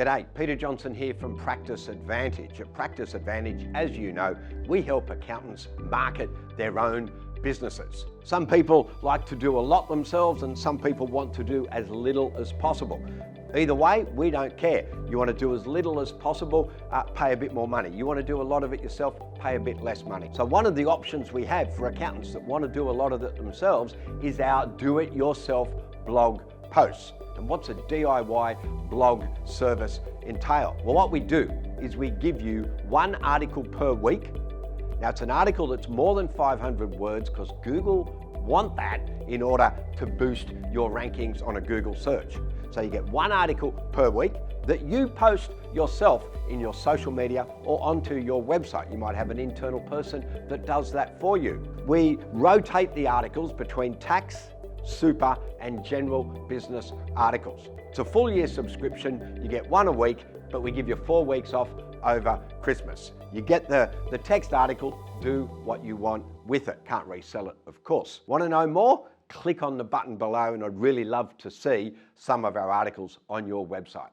G'day, Peter Johnson here from Practice Advantage. At Practice Advantage, as you know, we help accountants market their own businesses. Some people like to do a lot themselves and some people want to do as little as possible. Either way, we don't care. You want to do as little as possible, pay a bit more money. You want to do a lot of it yourself, pay a bit less money. So one of the options we have for accountants that want to do a lot of it themselves is our do-it-yourself blog posts. And what's a DIY blog service entail? Well, what we do is we give you one article per week. Now, it's an article that's more than 500 words because Google want that in order to boost your rankings on a Google search. So you get one article per week that you post yourself in your social media or onto your website. You might have an internal person that does that for you. We rotate the articles between tax, super and general business articles. It's a full year subscription. You get one a week, but we give you 4 weeks off over Christmas. You get the text article, do what you want with it. Can't resell it, of course. Want to know more? Click on the button below and I'd really love to see some of our articles on your website.